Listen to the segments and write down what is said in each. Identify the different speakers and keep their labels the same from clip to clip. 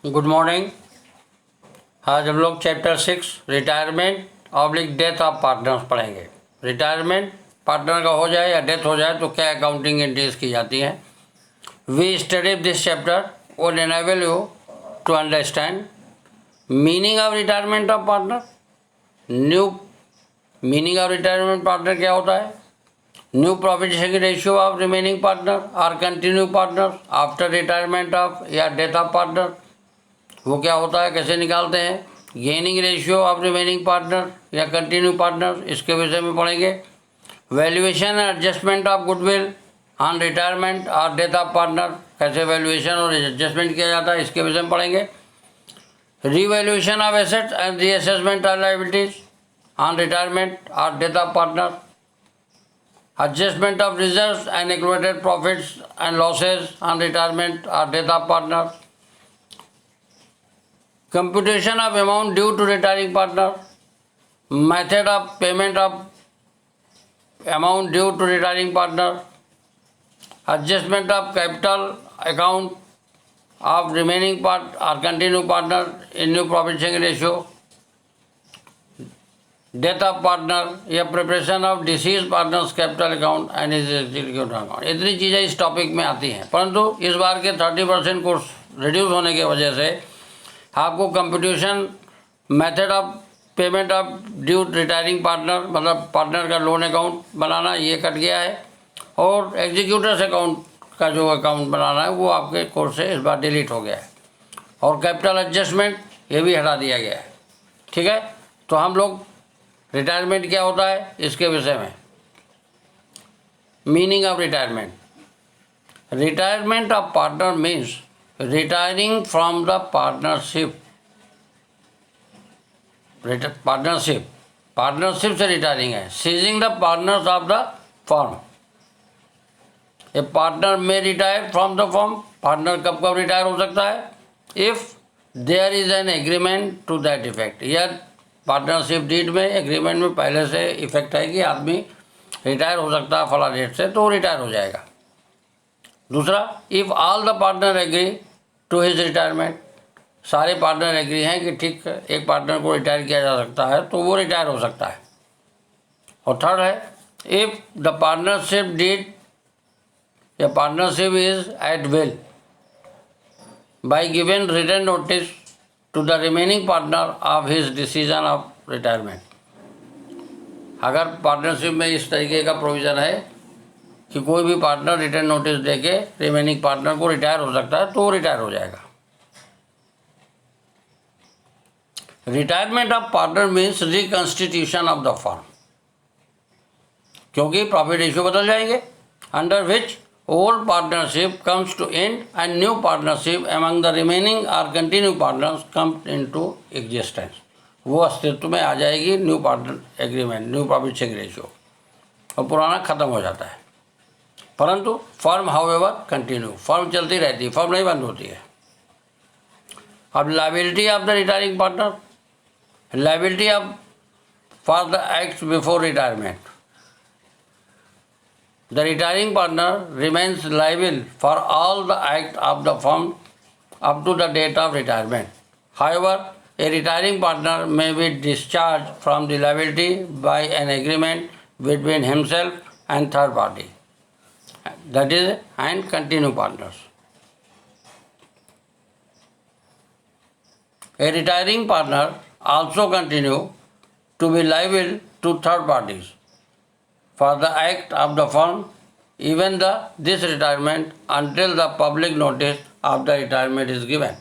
Speaker 1: Good morning. आज हम लोग chapter 6 retirement oblique death of partners पढ़ेंगे। रिटायरमेंट पार्टनर का हो जाए या डेथ हो जाए तो क्या अकाउंटिंग एंट्रीज की जाती हैं। We study this chapter will enable you to understand meaning of retirement of partner. New meaning of retirement partner क्या होता है। New profit sharing ratio of remaining partner और continue partner after retirement of या death of partner, वो क्या होता है, कैसे निकालते हैं। Gaining ratio of remaining partner या कंटिन्यू पार्टनर, इसके विषय में पढ़ेंगे। Valuation and adjustment of goodwill on retirement और डेथ ऑफ पार्टनर, कैसे वैल्यूएशन और एडजस्टमेंट किया जाता है, इसके विषय में पढ़ेंगे। Revaluation of assets and reassessment of liabilities on retirement और death of partner, adjustment of reserves and accumulated profits and losses on retirement or death of partner, computation of amount due to retiring partner, method of payment of amount due to retiring partner, adjustment of capital account of remaining part or continuing partner in new profit sharing ratio, death of partner या preparation of deceased partner's capital account and his executive account. इतनी चीज़ें इस topic में आती हैं, परंतु इस बार के 30% कोर्स रिड्यूस होने की वजह से आपको computation, method of payment of due retiring partner, मतलब पार्टनर का लोन अकाउंट बनाना, ये कट गया है, और एग्जीक्यूटर्स अकाउंट का जो अकाउंट बनाना है वो आपके कोर्स से इस बार डिलीट हो गया है, और कैपिटल एडजस्टमेंट ये भी हटा दिया गया है। ठीक है, तो हम लोग रिटायरमेंट क्या होता है इसके विषय में। Meaning of retirement. Retirement of partner means retiring from the partnership. Partnership से रिटायरिंग है। Ceasing the partners of the firm. A partner may retire from the firm. Partner कब कब रिटायर हो सकता है, if there is an agreement to that effect. या partnership deed में, agreement में पहले से इफेक्ट है कि आदमी रिटायर हो सकता है फला डेट से, तो रिटायर हो जाएगा। दूसरा, if all the partner agree to his retirement. सारे पार्टनर एग्री हैं कि ठीक एक पार्टनर को रिटायर किया जा सकता है, तो वो रिटायर हो सकता है। और थर्ड है, इफ़ द पार्टनरशिप डीड या partnership is at will by given written notice to the remaining partner of his decision of retirement। अगर पार्टनरशिप में इस तरीके का प्रोविज़न है कि कोई भी पार्टनर रिटर्न नोटिस देके रिमेनिंग पार्टनर को रिटायर हो सकता है, तो वो रिटायर हो जाएगा। Retirement of partner means reconstitution of the firm, क्योंकि प्रॉफिट रेशियो बदल जाएंगे, under which old partnership comes to end and new partnership among the remaining or continuing partners comes into existence। वो अस्तित्व में आ जाएगी new partner agreement, new profit sharing ratio, और पुराना खत्म हो जाता है। परंतु फर्म हाउएवर कंटिन्यू, फर्म चलती रहती है, फर्म नहीं बंद होती है। अब liability of the retiring partner. Liability of for the acts before retirement. The retiring partner remains liable for all the acts of the firm up to the date of retirement. However, a retiring partner may be discharged from the liability by an agreement between himself and third party, that is, and continue partners. A retiring partner also continue to be liable to third parties for the act of the firm, even this retirement, until the public notice of the retirement is given।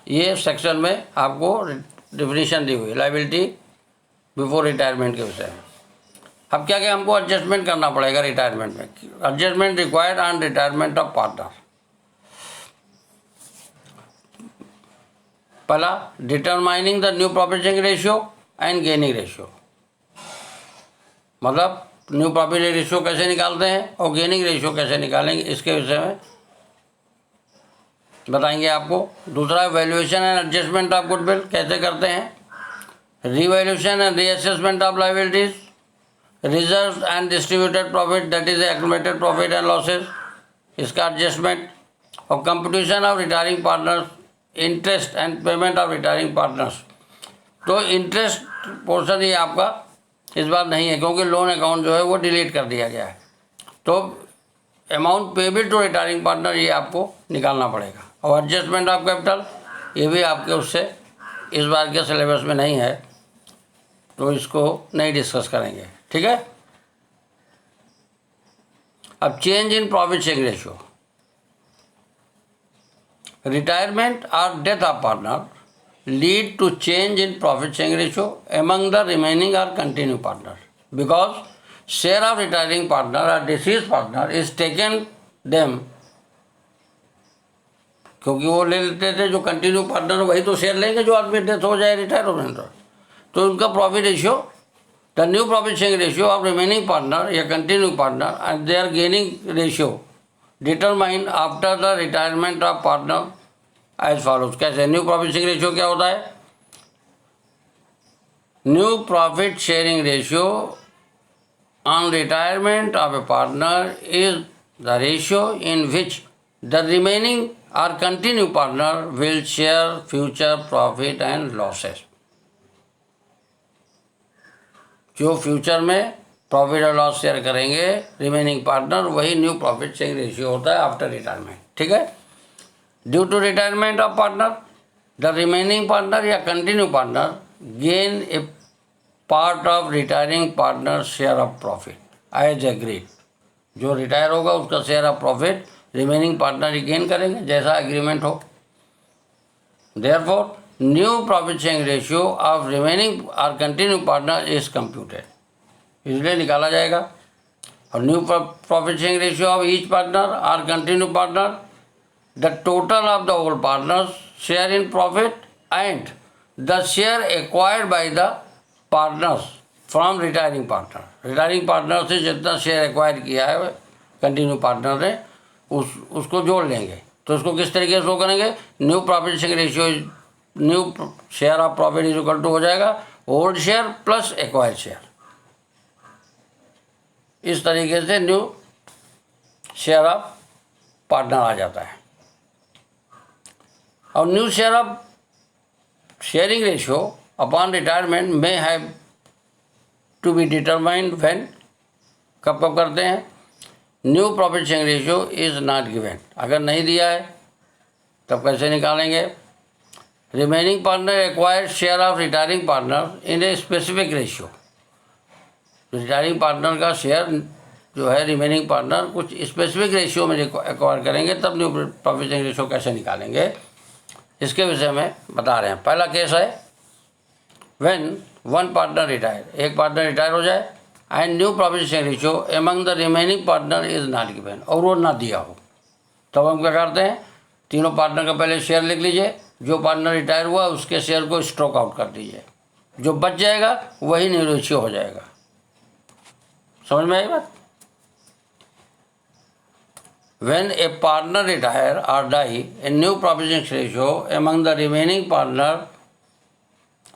Speaker 1: ये section में आपको definition दी हुई है liability before retirement के विषय में। अब क्या क्या हमको एडजस्टमेंट करना पड़ेगा रिटायरमेंट में। Adjustment required on retirement of partner. पहला, determining the new profit sharing ratio and gaining ratio. मतलब न्यू प्रॉफिट रेशियो कैसे निकालते हैं और गेनिंग रेशियो कैसे निकालेंगे, इसके विषय में बताएंगे आपको। दूसरा, valuation and adjustment of goodwill कैसे करते हैं। Revaluation and reassessment of liabilities, reserves and distributed profit, that is accumulated profit and losses, इसका एडजस्टमेंट। और competition of retiring partners, interest and payment of retiring partners. तो interest portion ये आपका इस बार नहीं है, क्योंकि लोन अकाउंट जो है वो डिलीट कर दिया गया है। तो amount payable to retiring partner ये आपको निकालना पड़ेगा। और एडजस्टमेंट ऑफ कैपिटल ये भी आपके उससे इस बार के सिलेबस में नहीं है, तो इसको नहीं डिस्कस करेंगे, ठीक है। अब change in profit sharing ratio, retirement और death of partner lead to change in profit sharing ratio among the remaining or continue partner because share of retiring partner or deceased partner is taken them, क्योंकि वो ले लेते थे जो continue partner वही तो share लेंगे जो आदमी डेथ हो जाए, रिटायर हो जाए, तो उनका profit ratio, the new profit sharing ratio of remaining partner या continue partner and they are gaining ratio determine after the retirement of partner as follows. कैसे? न्यू प्रॉफिट शेयरिंग रेशियो क्या होता है? New profit sharing ratio on retirement of a partner is the ratio in which the remaining or continue partner will share future profit and losses। जो future में profit और loss share करेंगे remaining partner, वही new profit sharing ratio होता है after retirement, ठीक है। Due to retirement of partner the remaining partner या continue partner gain a part of retiring partner share of profit as agreed. जो retire होगा उसका share of profit remaining partner ही gain करेंगे जैसा एग्रीमेंट हो। Therefore new profit sharing ratio of remaining और continue partner is computed, इसलिए निकाला जाएगा। और new profit sharing ratio of each partner और continue partner the total of the whole partners share in profit and the share acquired by the partners from retiring partner. Retiring partner से जितना share acquire किया है continue partner ने उसको जोड़ लेंगे। तो उसको किस तरीके से शो करेंगे? New profit sharing ratio, new share of profit is equal to हो जाएगा old share plus acquired share. इस तरीके से न्यू शेयर ऑफ पार्टनर आ जाता है। और new share of sharing ratio upon retirement में have to be determined when, कब कब करते हैं? New profit sharing ratio is not given, अगर नहीं दिया है तब कैसे निकालेंगे? Remaining partner acquired share of retiring partner in a specific ratio. Retiring partner का शेयर जो है रिमेनिंग पार्टनर कुछ स्पेसिफिक रेशियो में एक्वायर करेंगे, तब न्यू प्रॉफिट शेयरिंग रेशियो कैसे निकालेंगे इसके विषय में बता रहे हैं। पहला केस है व्हेन वन पार्टनर रिटायर, एक पार्टनर रिटायर हो जाए and new profit sharing ratio among the remaining partner is not given, और वो ना दिया हो, तब हम क्या करते हैं? तीनों पार्टनर का पहले शेयर लिख लीजिए, जो पार्टनर रिटायर हुआ उसके शेयर को स्ट्रोक आउट कर दीजिए, जो बच जाएगा वही न्यू रेशियो हो जाएगा। समझ में आई बात? When a partner retire or die a new profit sharing ratio among the remaining partner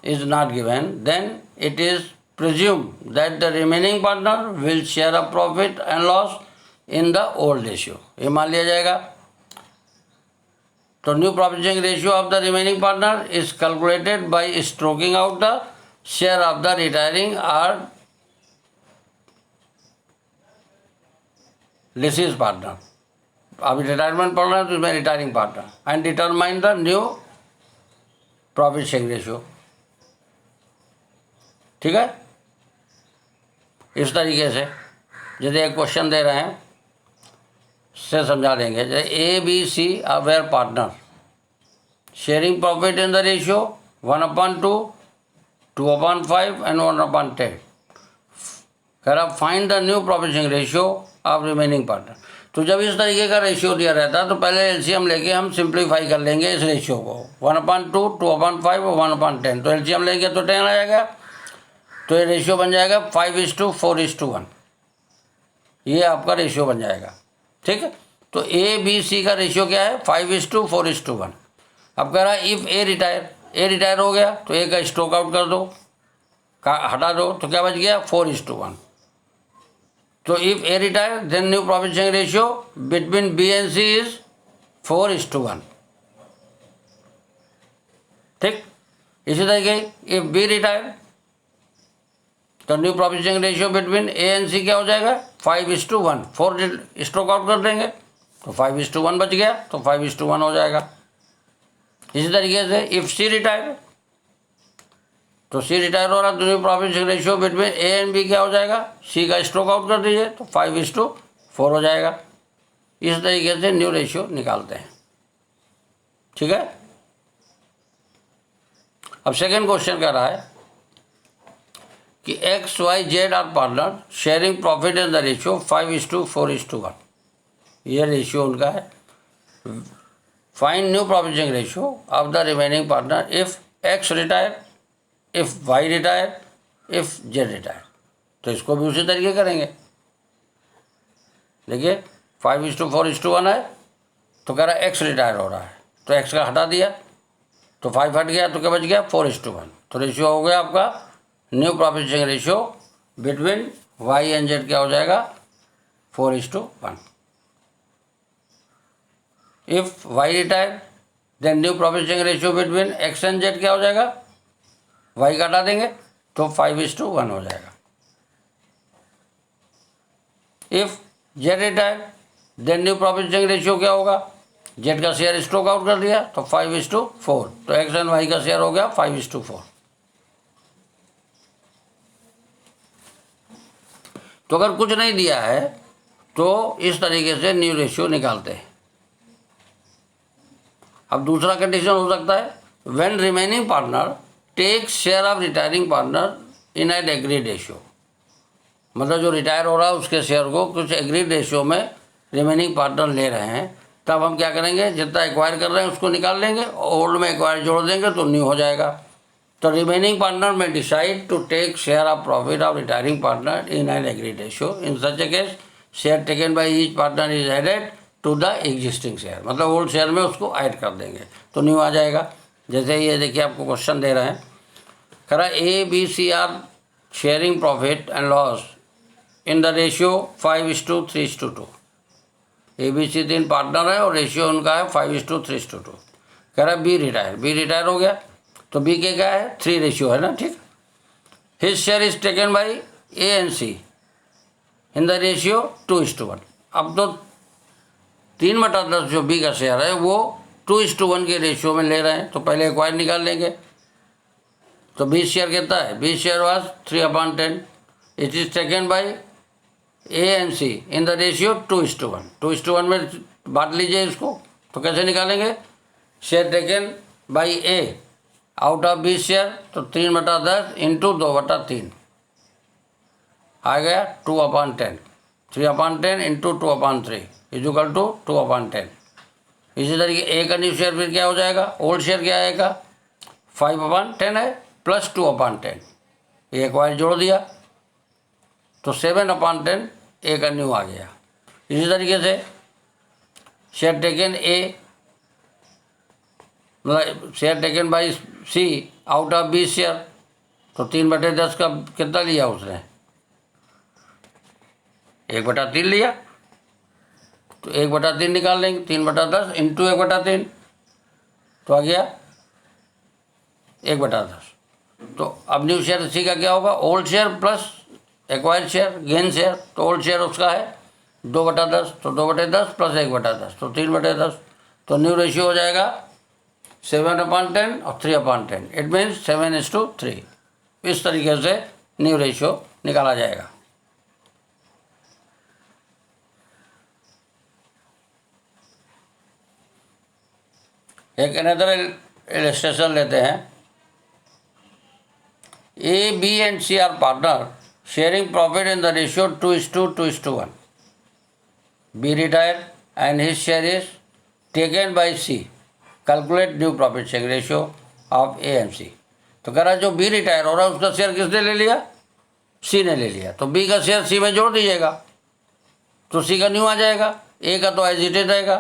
Speaker 1: is not given, then it is presumed that the remaining partner will share a profit and loss in the old ratio। ये मान लिया जाएगा। तो new profit sharing ratio of the remaining partner is calculated bye stroking out the share of the retiring और disease partner. अभी retirement पड़ रहा है तो इसमें retiring partner and determine the new profit sharing ratio, ठीक है। इस तरीके से यदि एक क्वेश्चन दे रहे हैं से समझा देंगे, जैसे A B C are were partner sharing profit in the ratio 1/2, 2/5 and 1/10। कह रहा find the new profit sharing ratio of remaining partner. तो जब इस तरीके का रेशियो दिया रहता है तो पहले एलसीएम लेके हम सिंप्लीफाई कर लेंगे इस रेशियो को, 1/2, 2/5 और 1/10। तो एलसीएम लेंगे तो 10 आ जाएगा, तो ये रेशियो बन जाएगा 5:4:1। ये आपका रेशियो बन जाएगा, ठीक है। तो ए बी सी का रेशियो क्या है? 5:4:1। अब कह रहा है इफ़ ए रिटायर हो गया तो ए का स्ट्रोक आउट कर दो, हटा दो, तो क्या बच गया? 4:1। तो if A retire then new profit sharing ratio between B and C is 4:1। ठीक, इसी तरीके इफ बी रिटायर तो new profit sharing ratio between A and C क्या हो जाएगा? 5:1। 4 स्ट्रोक आउट कर देंगे तो 5:1 बच गया, तो 5:1 हो जाएगा। इसी तरीके से इफ सी रिटायर तो सी रिटायर हो रहा तो new profit sharing ratio between A and B क्या हो जाएगा? सी का स्ट्रोक आउट कर दीजिए तो 5:4 हो जाएगा। इस तरीके से न्यू रेशियो निकालते हैं। ठीक है, अब सेकेंड क्वेश्चन कह रहा है कि X Y Z are partner sharing profit in the ratio 5:4:1। ये रेशियो उनका है। Find new profit sharing ratio of the remaining partner if X retire, if Y retire, if Z retire. तो इसको भी उसी तरीके करेंगे। देखिए 5:4:1 है तो कह रहा है एक्स रिटायर हो रहा है, तो एक्स का हटा दिया तो 5 हट गया तो क्या बच गया? 4:1। तो रेशियो हो गया आपका new profit sharing ratio between Y and Z क्या हो जाएगा? 4:1। If Y retire then new profit sharing ratio between X and Z क्या हो जाएगा? वाई का हटा देंगे तो 5:1 हो जाएगा। If Z retire then new profit sharing ratio क्या होगा? जेड का शेयर स्ट्रोक आउट कर दिया तो 5:4, तो एक्स एंड वाई का शेयर हो गया 5:4। तो अगर कुछ नहीं दिया है तो इस तरीके से न्यू रेशियो निकालते हैं। अब दूसरा कंडीशन हो सकता है when remaining partner take share of retiring partner in an agreed ratio. मतलब जो रिटायर हो रहा है उसके शेयर को कुछ एग्रीड रेशियो में रिमेनिंग पार्टनर ले रहे हैं, तब हम क्या करेंगे? जितना एक्वायर कर रहे हैं उसको निकाल लेंगे, ओल्ड में एक्वायर जोड़ देंगे तो न्यू हो जाएगा। तो remaining partner may decide to take share of profit of retiring partner in an agreed ratio. In such a case share taken by each partner is added to the existing share. मतलब old share में उसको add कर देंगे तो new आ जाएगा। जैसे ये देखिए आपको क्वेश्चन दे रहे हैं, कह रहा A B C are sharing profit and loss in the ratio 5:3:2। A B C 3 partner है और रेशियो उनका है 5:3:2। कह रहा है बी रिटायर हो गया तो बी के क्या है? 3 रेशियो है ना। ठीक, his share is taken by A and C in the ratio 2:1। अब तो 3/10 जो बी का शेयर है वो 2:1 के रेशियो में ले रहे हैं, तो पहले एक्वायर निकाल लेंगे। तो बी शेयर कितना है? B share was 3/10। It is taken by A and C in the ratio 2:1। 2:1 में बांट लीजिए इसको। तो कैसे निकालेंगे? Share taken by A out of B share, तो 3/10 इंटू 2/3 आ गया 2/10। 3/10 इंटू 2/3 इजुकल टू 2/10। इसी तरीके ए का न्यू शेयर फिर क्या हो जाएगा? ओल्ड शेयर क्या आएगा? 5/10 है प्लस 2/10, ए एक्वायर जोड़ दिया तो 7/10 ए का न्यू आ गया। इसी तरीके से शेयर टेकन ए मतलब share taken by C out of B share, तो 3/10 का कितना लिया उसने? 1/3 लिया, तो 1/3 निकाल लेंगे। 3/10 इंटू 1/3 तो आ गया 1/10। तो अब न्यू शेयर सी का क्या होगा? Old share plus acquired share gain share. तो ओल्ड शेयर उसका है 2/10, तो 2/10 प्लस 1/10 तो 3/10। तो न्यू रेशियो हो जाएगा 7/10 और 3/10। It means 7:3। इस तरीके से न्यू रेशियो निकाला जाएगा। एक अनदर इलस्ट्रेशन लेते हैं। A B and C are partner sharing profit in the ratio 2:2:1। B retire and his share is taken by C. Calculate new profit sharing ratio of A and C. तो कह रहा है जो B retire हो रहा है उसका share किसने ले लिया? सी ने ले लिया, तो बी का शेयर सी में जोड़ दीजिएगा तो सी का न्यू आ जाएगा। ए का तो एज इट इज रहेगा।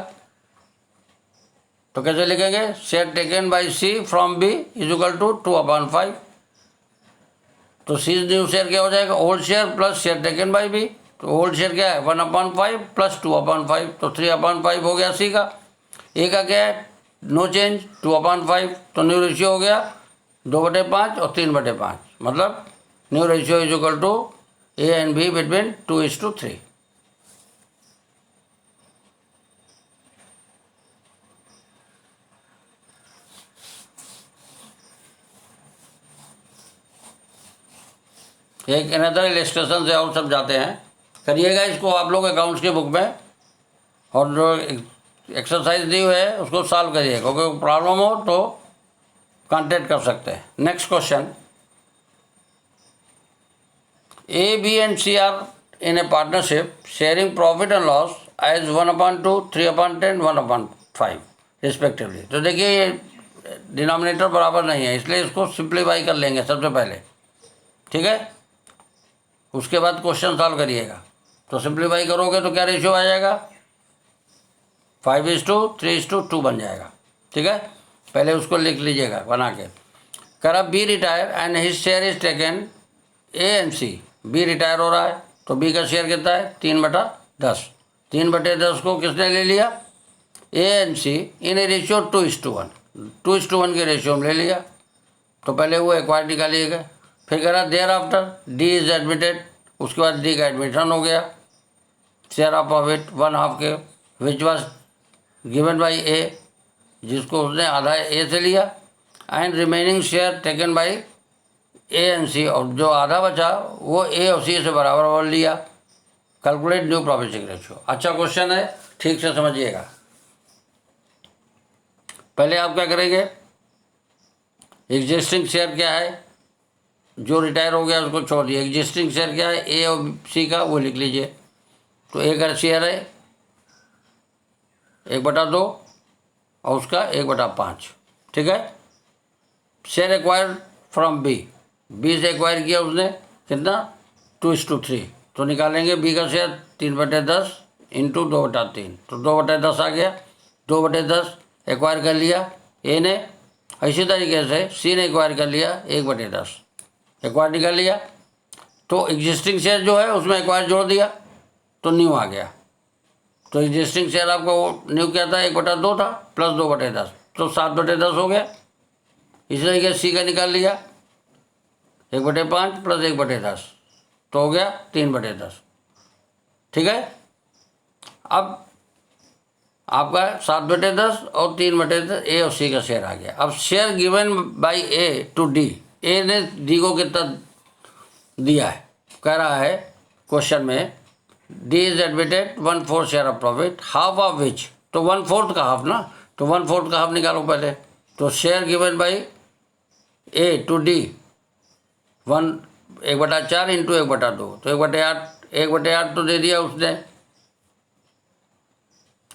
Speaker 1: तो कैसे लिखेंगे? Share taken by C from B equal to 2/5। तो सी न्यू शेयर क्या हो जाएगा? Old share plus share taken by B. तो ओल्ड शेयर क्या है? 1/5 प्लस 2/5, तो 3/5 हो गया सी का। ए का क्या है, नो चेंज, 2/5, तो न्यू रेशियो हो गया 2/5 और 3/5, मतलब new ratio is equal to A and B between 2:3। एक अनदर इलस्ट्रेशन से और सब जाते हैं, करिएगा इसको आप लोग अकाउंट्स की बुक में, और जो एक्सरसाइज दी हुई है उसको सॉल्व करिए, क्योंकि प्रॉब्लम हो तो कांटेक्ट कर सकते हैं। Next question, A B and C are in a partnership sharing profit and loss as 1/2, 3/10, 1/5 respectively. तो देखिए ये डिनोमिनेटर बराबर नहीं है, इसलिए इसको सिंप्लीफाई कर लेंगे सबसे पहले, ठीक है। उसके बाद क्वेश्चन सॉल्व करिएगा। तो सिंप्लीफाई करोगे तो क्या रेशियो आ जाएगा, 5:3:2 बन जाएगा, ठीक है। पहले उसको लिख लीजिएगा बना के। करा B retire and his share is taken A and C. B retire हो रहा है तो बी का शेयर कितना है, 3/10। 3/10 को किसने ले लिया, ए and C, in A ratio 2:1, 2:1 के रेशियो में ले लिया। तो पहले वो एक्वायर निकालिएगा। फिर करा thereafter D is admitted, उसके बाद डी का एडमिशन हो गया। शेयर ऑफ प्रॉफिट 1/2 के which was given by A, जिसको उसने आधा ए से लिया, and remaining share taken by A and C, और जो आधा बचा वो ए और सी से बराबर लिया। Calculate new profit sharing ratio. अच्छा क्वेश्चन है, ठीक से समझिएगा। पहले आप क्या करेंगे, एग्जिस्टिंग शेयर क्या है, जो रिटायर हो गया उसको छोड़ दिए। एग्जिस्टिंग शेयर क्या है, ए और सी का, वो लिख लीजिए। तो ए का शेयर है 1/2 और उसका 1/5, ठीक है। Share acquire from B, B से एक्वायर किया उसने, कितना, 2:3। तो निकालेंगे बी का शेयर 3/10 इंटू 2/3, तो 2/10 आ गया। 2/10 एक्वायर कर लिया ए ने, इसी तरीके से सी ने एक्वायर कर लिया 1/10, एक्वायर निकाल लिया। तो एग्जिस्टिंग शेयर जो है उसमें एक्वायर जोड़ दिया तो न्यू आ गया। तो एग्जिस्टिंग शेयर आपका वो न्यू क्या था, 1/2 था प्लस 2/10, तो 7/10 हो गया। इसी तरीके सी का निकाल लिया 1/5 प्लस 1/10, तो हो गया 3/10, ठीक है। अब आपका 7/10 और 3/10 ए और सी का शेयर आ गया। अब share given by A to D, A ने डी को कितना दिया है, कह रहा है क्वेश्चन में, D is admitted 1/4 share of profit, half of which, तो 1/4 का हाफ ना, तो 1/4 का हाफ निकालो पहले। तो share given by A to D 1/4 into 1/2, तो 1/8 तो दे दिया उसने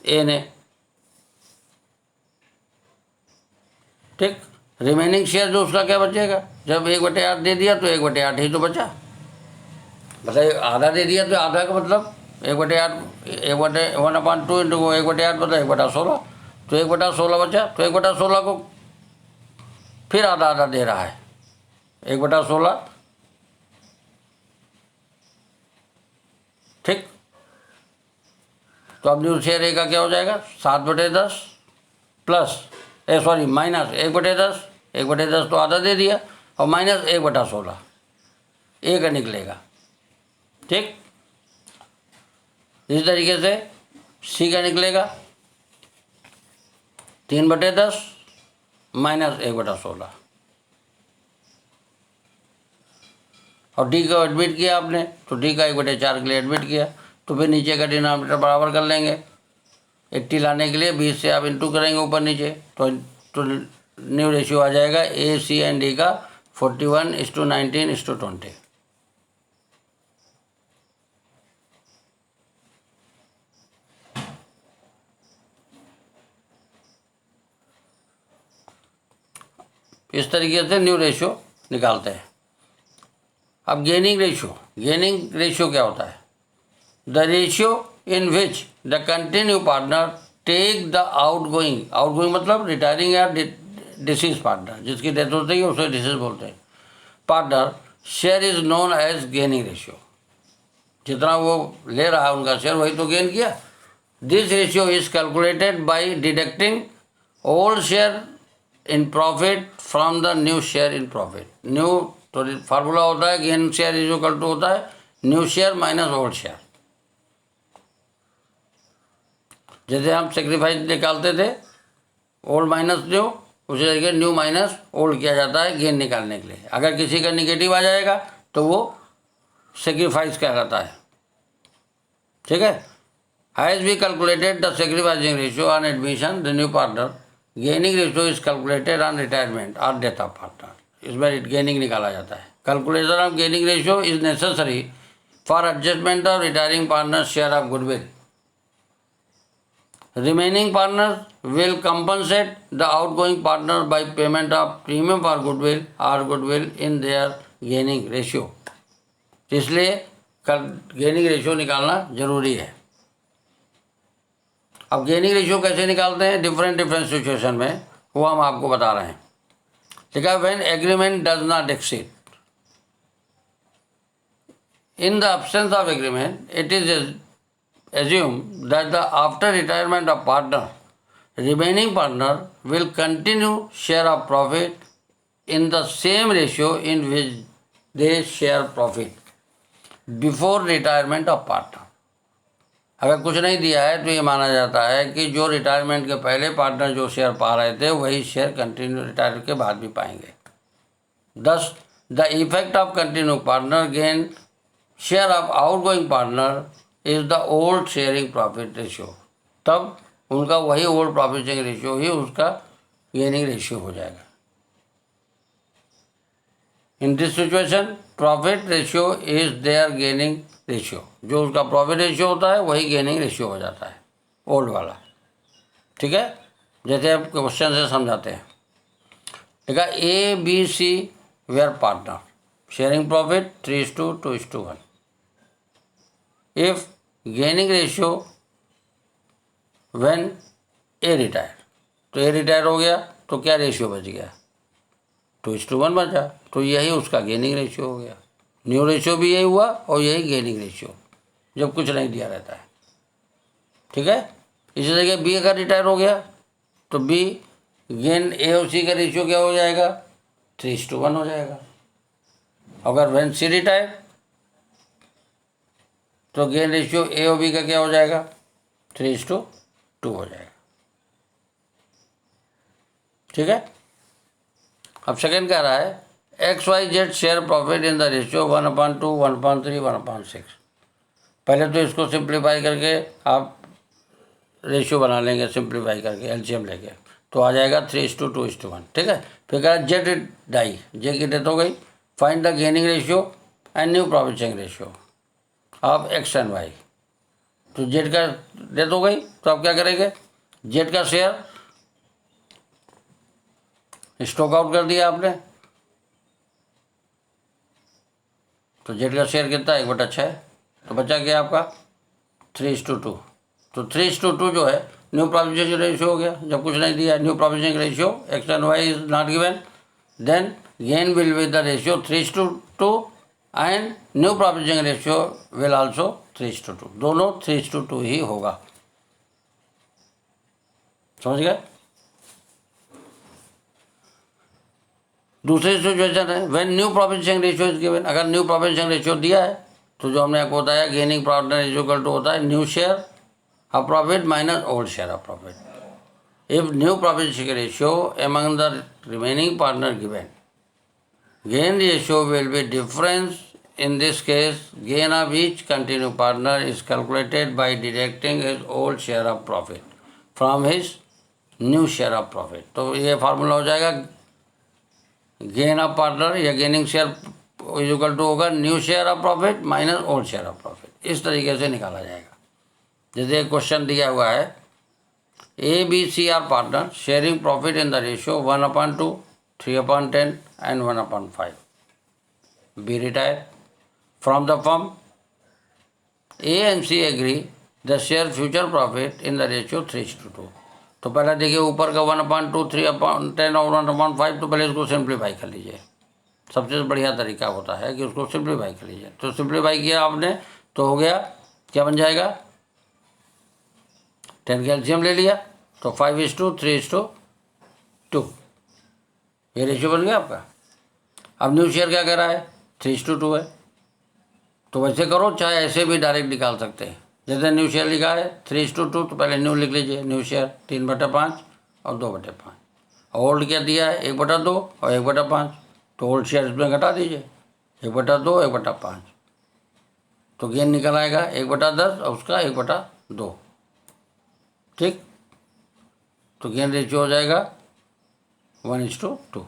Speaker 1: ए ने, ठीक। रिमेनिंग शेयर जो उसका क्या बचेगा, जब 1/8 दे दिया तो 1/8 ही तो बचा, मतलब आधा दे दिया तो आधा का मतलब 1/8, 1/2 इंटू 1/8 मतलब 1/16, तो 1/16 बचा। तो 1/16 को फिर आधा आधा दे रहा है, 1/16, ठीक। तो अब न्यू शेयर ए का क्या हो जाएगा, 7/10 प्लस माइनस 1/10, 1/10 तो आधा दे दिया, और माइनस 1/16 ए का निकलेगा, ठीक। इस तरीके से सी का निकलेगा 3/10 माइनस 1/16, और डी को एडमिट किया आपने, तो डी का 1/4 के लिए एडमिट किया, तो फिर नीचे का डिनोमिनेटर बराबर कर लेंगे। 80 लाने के लिए 20 से आप इंटू करेंगे ऊपर नीचे, तो न्यू रेशियो आ जाएगा ए सी एंड डी का 41:19:20। इस तरीके से न्यू रेशियो निकालते हैं। अब गेनिंग रेशियो क्या होता है, the ratio in which the continue partner take the outgoing मतलब रिटायरिंग या डिसीज पार्टनर, जिसकी डेथ होती है उसे डिसीज बोलते हैं, partner share is known as gaining ratio. जितना वो ले रहा है उनका शेयर वही तो गेन किया, this ratio is calculated by deducting old share in profit from the new share in profit. New तो फार्मूला होता है gain share is equal to होता है new share minus old share. जैसे हम सेक्रीफाइस निकालते थे ओल्ड माइनस न्यू, उसी तरीके न्यू माइनस ओल्ड किया जाता है गेन निकालने के लिए। अगर किसी का निगेटिव आ जाएगा तो वो सेक्रीफाइस कहलाता है। ठीक है। Has be calculated the sacrificing ratio on admission the new partner, gaining ratio is calculated on retirement और डेथ ऑफ पार्टनर। इसमें गेनिंग निकाला जाता है। Calculation of gaining ratio is necessary for adjustment of retiring partner share of goodwill. Remaining partners will compensate the outgoing partner by payment of premium for goodwill or goodwill in their gaining ratio। इसलिए gaining ratio निकालना जरूरी है। अब gaining ratio कैसे निकालते हैं different situation में, वो हम आपको बता रहे हैं। ठीक है। When agreement does not exceed, in the absence of agreement it is assume that the after retirement of partner, remaining partner will continue share of profit in the same ratio in which they share profit before retirement of partner। अगर कुछ नहीं दिया है तो ये माना जाता है कि जो रिटायरमेंट के पहले पार्टनर जो शेयर पा रहे थे वही शेयर कंटिन्यू रिटायर के बाद भी पाएंगे। Thus the effect of continuing partner gain share of outgoing partner is the old sharing profit ratio. तब उनका वही ओल्ड प्रॉफिट शेयरिंग रेशियो ही उसका गेनिंग रेशियो हो जाएगा। In this situation profit ratio is their gaining ratio. जो उसका profit ratio होता है वही गेनिंग रेशियो हो जाता है ओल्ड वाला। ठीक है। जैसे आप क्वेश्चन से समझाते हैं। ठीक है। A B C were partner, sharing profit 3:2:1। If gaining ratio when A retire, तो ए रिटायर हो गया तो क्या रेशियो बच गया 2:1 बचा, तो यही उसका गेनिंग रेशियो हो गया। न्यू रेशियो भी यही हुआ और यही गेनिंग रेशियो जब कुछ नहीं दिया रहता है। ठीक है। इसी तरीके बी अगर रिटायर हो गया तो बी गेन ए और सी का रेशियो क्या हो जाएगा 3:1 हो जाएगा। अगर व्हेन सी रिटायर तो गेन रेशियो ए और बी का क्या हो जाएगा 3:2 हो जाएगा। ठीक है। अब सेकेंड कह रहा है XYZ share profit in the ratio 1/2, 1/3, 1/6। पहले तो इसको सिंप्लीफाई करके आप रेशियो बना लेंगे, सिंप्लीफाई करके एलसीएम लेके तो आ जाएगा 3:2:1। ठीक है। फिर कह रहा है जेड डाई, जे की डेथ हो गई, find the gaining ratio and new profit sharing ratio of X and Y. तो जेड का डेथ हो गई तो आप क्या करेंगे, जेड का शेयर स्टॉक आउट कर दिया आपने, तो जेड का शेयर कितना 1/6, तो बचा क्या आपका 3:2। तो 3:2 जो है न्यू प्रॉफिट शेयरिंग रेशियो हो गया। जब कुछ नहीं दिया new profit sharing ratio X and Y is not given, then gain will be the ratio 3:2 and new profit sharing ratio will also 3:2। दोनों 3:2 ही होगा। समझ गए। दूसरी सिचुएशन है when new profit sharing ratio is given. अगर new profit sharing ratio दिया है तो जो हमने आपको बताया gaining partner is equal to होता है new share of profit minus old share of profit. If new profit sharing ratio among the remaining partner given, gain ratio will be difference. In this case, gain of each continuing partner is calculated by deducting his old share of profit from his new share of profit। तो ये formula हो जाएगा gain of partner या gaining share is equal to होगा new share of profit minus old share of profit. इस तरीके से निकाला जाएगा। जैसे क्वेश्चन दिया हुआ है A B C are partner sharing profit in the ratio 1/2, 3/10 and 1/5। B retired from the firm। A and C agree the share future profit in the ratio 3:2। तो पहले देखिए ऊपर का 1/2, 3/10 और 1/5, तो पहले इसको सिंप्लीफाई कर लीजिए। सबसे बढ़िया तरीका होता है कि उसको सिंप्लीफाई कर लीजिए। तो सिंप्लीफाई किया आपने तो हो गया क्या बन जाएगा 10 कैल्शियम ले लिया तो 5:3:2 ये रेशियो बन गया आपका। अब न्यू शेयर क्या कह रहा है, 3:2 है, तो वैसे करो चाहे ऐसे भी डायरेक्ट निकाल सकते हैं। जैसे न्यू शेयर लिखा है 3:2 तो पहले न्यू लिख लीजिए, न्यू शेयर 3/5 और 2/5। ओल्ड क्या दिया है 1/2 और 1/5, तो ओल्ड शेयर इसमें घटा दीजिए 1/2 1/5, तो गेन निकल आएगा 1/10 और उसका 1/2। ठीक, तो गेन रेशियो हो जाएगा 1:2।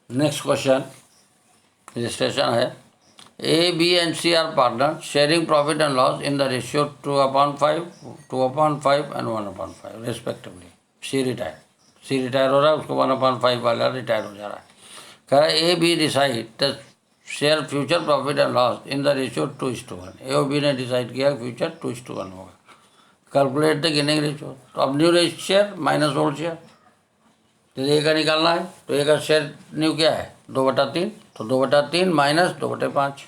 Speaker 1: नेक्स्ट क्वेश्चन रजिस्ट्रेशन है, A B and C are partner sharing profit and loss in the ratio 2/5, 2/5 and 1/5 respectively. C retire हो रहा है, उसको 1/5 वाला रिटायर हो जा रहा है। कह रहा है A be decide the share future profit and loss in the ratio 2:1। ए और बी ने डिसाइड किया फ्यूचर 2:1 होगा। कैलकुलेट द गेनिंग रेशियो, तो अब new share minus old share, तो ए का निकालना है, तो ए का शेयर न्यू क्या है 2/3, तो 2/3 माइनस 2/5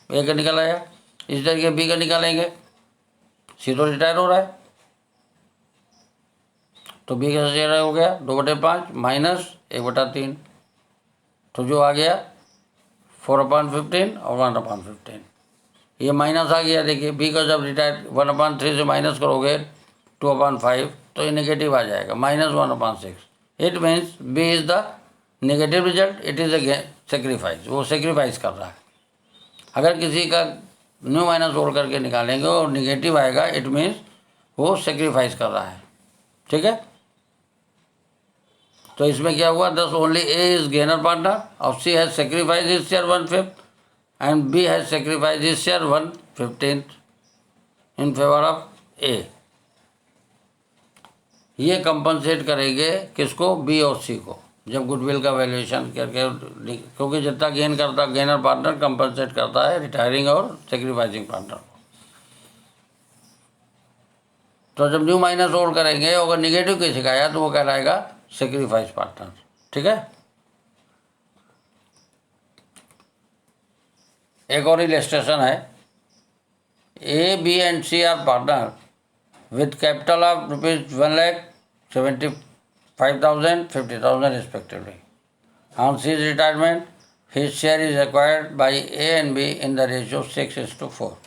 Speaker 1: ए का निकल आया। इस तरीके बी का निकालेंगे, सी तो रिटायर हो रहा है, तो बी का शेयर हो गया 2/5 माइनस 1/3, तो जो आ गया 4/15 और 1/15। ये माइनस आ गया, देखिए बी का जब रिटायर 1/3 से माइनस करोगे 2/5 तो ये नेगेटिव आ जाएगा -1/6। It means B is the negative result, it is a sacrifice, वो सेक्रीफाइस कर रहा है। अगर किसी का न्यू माइनस ओल्ड करके निकालेंगे और निगेटिव आएगा, इट मीन्स वो सेक्रीफाइस कर रहा है। ठीक है, तो इसमें क्या हुआ, thus only A is gainer partner और C has sacrifice his share 1/5 and B has sacrifice his share 1/15 in favour of A. ये कंपनसेट करेंगे किसको, बी और सी को, जब गुडविल का वैल्यूएशन करके, क्योंकि जितना गेन करता गेनर पार्टनर कंपनसेट करता है रिटायरिंग और सेक्रीफाइसिंग पार्टनर को। तो जब न्यू माइनस ओल्ड करेंगे, अगर निगेटिव किसी का आया तो वो कहलाएगा सेक्रीफाइस पार्टनर। ठीक है, एक और इलस्ट्रेशन है, A B and C are partner with capital of rupees 1,75,000, 50,000 respectively. On his retirement, his share is acquired by A and B in the ratio 6:4.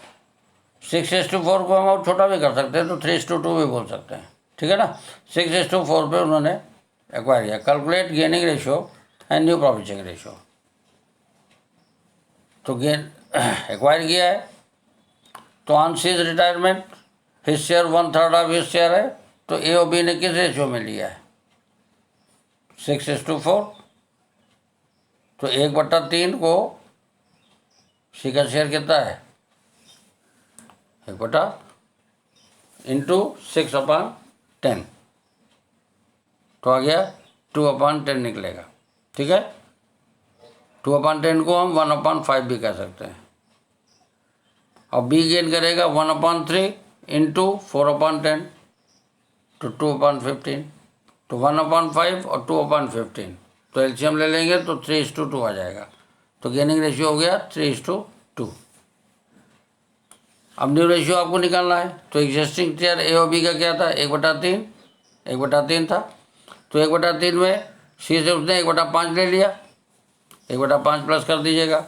Speaker 1: 6:4 को हम और छोटा भी कर सकते हैं, तो 3:2 भी बोल सकते हैं। ठीक है ना, 6:4 पे उन्होंने एक्वायर किया। Calculate gaining ratio and new profit sharing ratio, तो गेन एक्वायर किया है, तो on his retirement his share 1/3 of his share है, तो ए और बी ने किस रेशियो में लिया है 6:4, तो 1/3 को सी का शेयर कितना है 1 इंटू 6/10, तो आ गया 2/10 निकलेगा। ठीक है, 2/10 को हम 1/5 भी कह सकते हैं। और बी गेन करेगा 1/3 इंटू 4/10, तो 2/15, तो 1/5 और 2/15, तो एलसीएम ले लेंगे तो 3:2 आ जाएगा, तो गेनिंग रेशियो हो गया 3:2। अब न्यू रेशियो आपको निकालना है, तो एग्जिस्टिंग शेयर ए और बी का क्या था 1/3 था, तो 1/3 में सी से उसने 1/5 ले लिया, 1/5 प्लस कर दीजिएगा,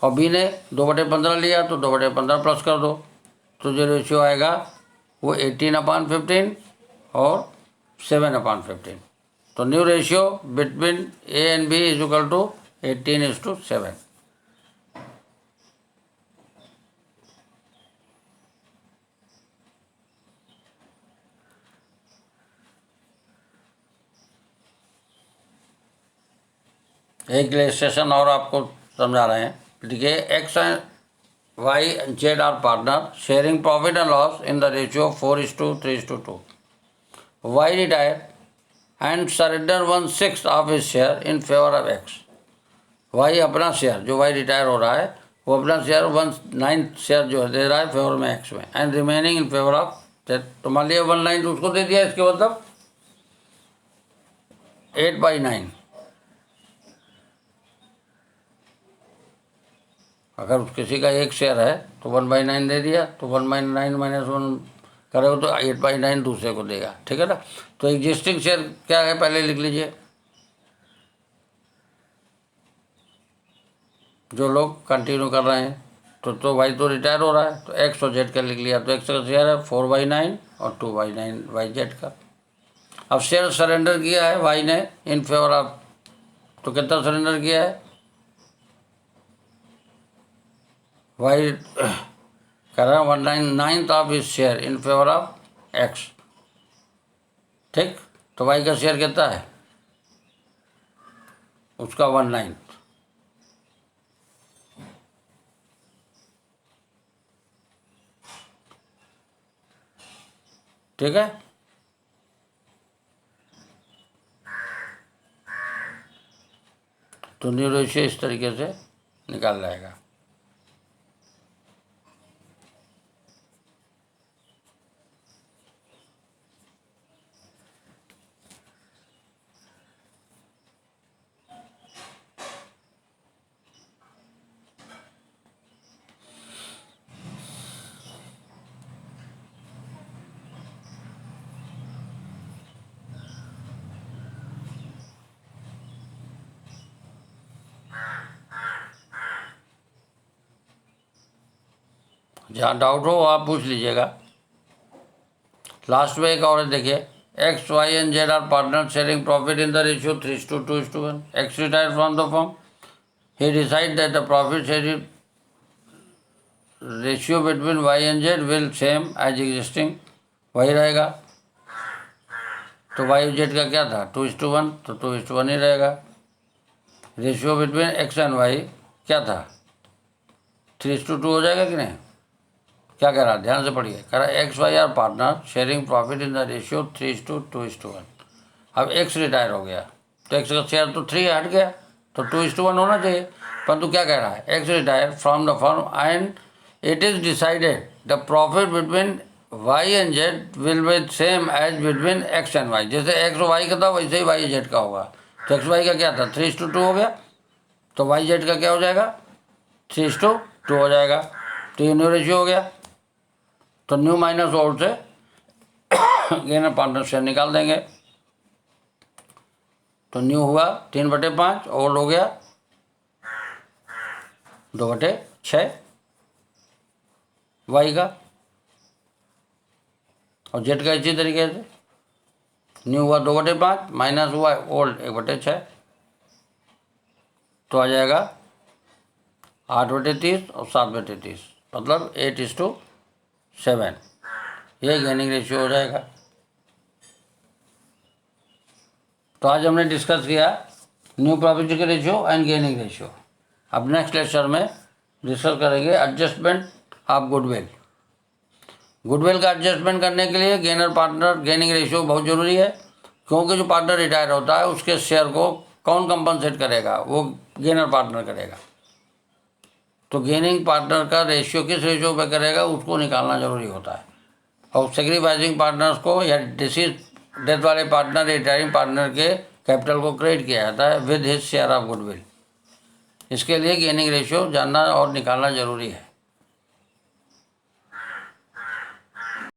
Speaker 1: और बी ने 2/15 लिया तो 2/15 प्लस कर दो, तो जो रेशियो आएगा वो 18/15 और 7/15। तो new ratio between A and B is equal to 18:7। एक इलस्ट्रेशन और आपको समझा रहे हैं, देखिए X and Y and Z are partner sharing profit and loss in the ratio 4:3:2. Y retire and surrender 1/6 of his share in favor of X. Y अपना share, जो Y retire हो रहा है वो अपना शेयर 1/9 शेयर जो दे रहा है फेवर में X में, and remaining in favour of Z। तो मान लिया 1/9 उसको दे दिया, इसके मतलब 8/9। अगर किसी का एक शेयर है तो 1/9 दे दिया, तो 1/9 - 1 करोगे तो 8/9 दूसरे को देगा, ठीक है ना। तो एग्जिस्टिंग शेयर क्या है पहले लिख लीजिए। जो लोग कंटिन्यू कर रहे हैं तो वाई तो रिटायर हो रहा है, तो एक्स और जेड का लिख लिया। तो एक्स का शेयर है 4/9 और 2/9 वाई जेड का। अब शेयर सरेंडर किया है वाई ने इन फेवर ऑफ, तो कितना सरेंडर किया है, वाई कर रहा है 1/9 ऑफ इस share in favour of x, ठीक। तो वाई का शेयर कितना है, उसका 1/9, ठीक है। तो न्यू रेशियो इस तरीके से निकाल जाएगा। जहाँ डाउट हो आप पूछ लीजिएगा। लास्ट में एक और देखिए, X Y and Z are partner sharing profit in the ratio 3:2:1। X retire from the firm, he decide that the profit sharing ratio between Y and Z will same as existing, वही रहेगा। तो Y Z का क्या था 2:1, तो 2:1 ही रहेगा। Ratio between X and Y क्या था 3:2 हो जाएगा कि नहीं। क्या कह रहा है, ध्यान से पढ़िए। कह रहा है X Y are partner sharing profit in the ratio 3:2:1। अब एक्स रिटायर हो गया तो एक्स का शेयर तो 3 हट गया, तो 2:1 होना चाहिए। परंतु क्या कह रहा है, X retire from the firm and it is decided the profit between Y and Z will be same as between X and Y. जैसे एक्स वाई का था वैसे ही वाई जेड का होगा। तो एक्स वाई का क्या था 3:2 हो गया, तो वाई जेड का क्या हो जाएगा 3:2 हो जाएगा। तो ये न्यू रेशियो हो गया। तो न्यू माइनस ओल्ड से गेनर पार्टनर शेयर निकाल देंगे। तो न्यू हुआ 3/5, ओल्ड हो गया 2/6 वाई का, और जेड का इसी तरीके से न्यू हुआ 2/5 माइनस हुआ ओल्ड 1/6, तो आ जाएगा 8/30 और 7/30, मतलब 8:7। ये गेनिंग रेशियो हो जाएगा। तो आज हमने डिस्कस किया न्यू प्रॉफिट के रेशियो एंड गेनिंग रेशियो। अब नेक्स्ट लेक्चर में डिस्कस करेंगे एडजस्टमेंट ऑफ गुडविल। गुडविल का एडजस्टमेंट करने के लिए गेनर पार्टनर गेनिंग रेशियो बहुत ज़रूरी है, क्योंकि जो पार्टनर रिटायर होता है उसके शेयर को कौन कंपनसेट करेगा, वो गेनर पार्टनर करेगा। तो गेनिंग पार्टनर का रेशियो किस रेशियो पे करेगा उसको निकालना जरूरी होता है। और सेक्रीफाइसिंग पार्टनर्स को या डेथ वाले पार्टनर रिटायरिंग पार्टनर के कैपिटल को क्रेडिट किया जाता है with his share of goodwill. इसके लिए गेनिंग रेशियो जानना और निकालना जरूरी है।